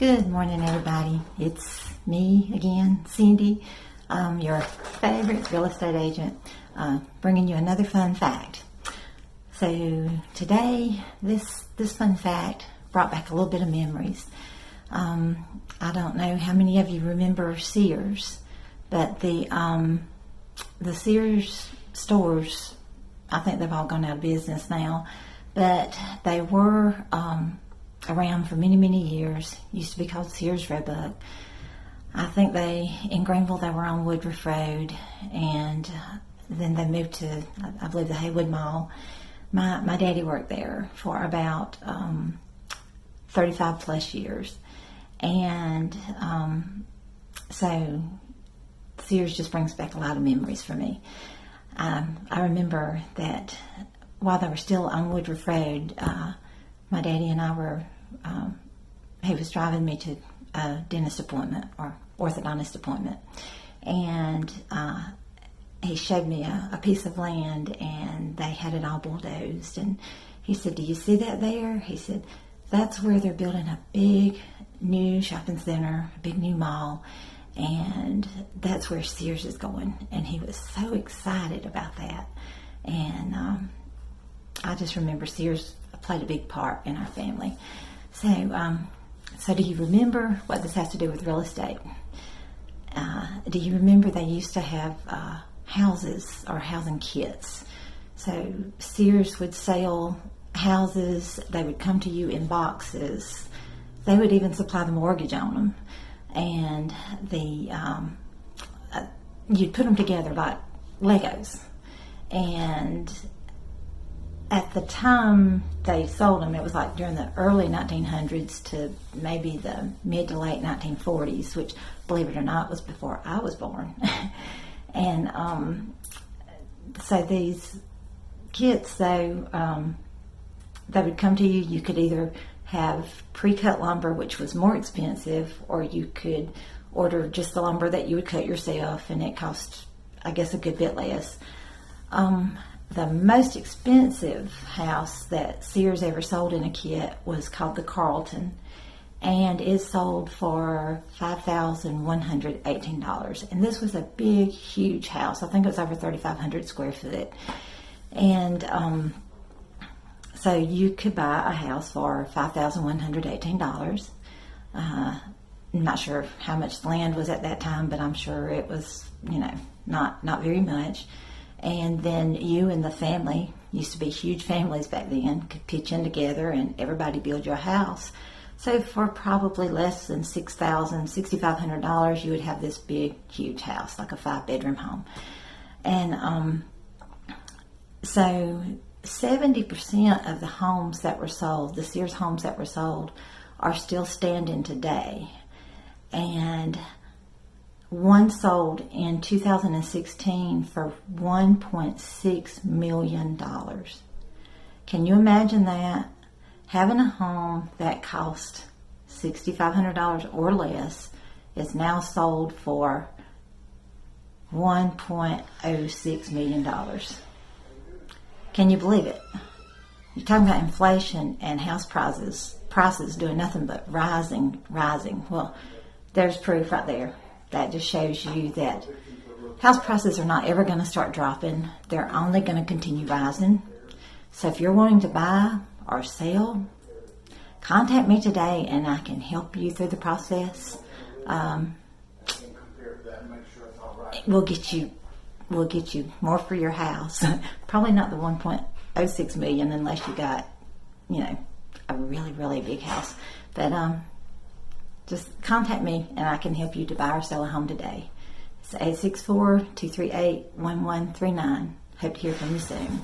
Good morning, everybody. It's me again, Cindy, your favorite real estate agent, bringing you another fun fact. So today, this fun fact brought back a little bit of memories. I don't know how many of you remember Sears, but the Sears stores, I think they've all gone out of business now, but they were around for many, many years. Used to be called Sears Roebuck. I think in Greenville, they were on Woodruff Road, and then they moved to, I believe, the Haywood Mall. My daddy worked there for about 35 plus years, and so Sears just brings back a lot of memories for me. I remember that while they were still on Woodruff Road, my daddy and I were, he was driving me to a dentist appointment or orthodontist appointment, and he showed me a piece of land, and they had it all bulldozed, and he said, "Do you see that there?" He said, "That's where they're building a big new shopping center, a big new mall, and that's where Sears is going." And he was so excited about that, and I just remember Sears played a big part in our family. So do you remember what this has to do with real estate? Do you remember they used to have houses or housing kits? So Sears would sell houses. They would come to you in boxes. They would even supply the mortgage on them, and you'd put them together like Legos. And at the time they sold them, it was like during the early 1900s to maybe the mid to late 1940s, which, believe it or not, was before I was born. And so these kits, though, they would come to you. You could either have pre-cut lumber, which was more expensive, or you could order just the lumber that you would cut yourself, and it cost, I guess, a good bit less. The most expensive house that Sears ever sold in a kit was called the Carlton, and it sold for $5,118. And this was a big, huge house. I think it was over 3,500 square foot. And so you could buy a house for $5,118. I'm not sure how much the land was at that time, but I'm sure it was, not very much. And then you and the family, used to be huge families back then, could pitch in together and everybody build your house. So for probably less than $6,000, $6,500, you would have this big, huge house, like a 5-bedroom home. And so 70% of the homes that were sold, the Sears homes that were sold, are still standing today. And one sold in 2016 for $1.6 million. Can you imagine that? Having a home that cost $6,500 or less is now sold for $1.06 million. Can you believe it? You're talking about inflation and house prices doing nothing but rising. Well, there's proof right there. That just shows you that house prices are not ever going to start dropping. They're only going to continue rising. So if you're wanting to buy or sell, contact me today and I can help you through the process. We'll get you more for your house. Probably not the 1.06 million unless you got, a really, really big house. But just contact me and I can help you to buy or sell a home today. It's 864-238-1139. Hope to hear from you soon.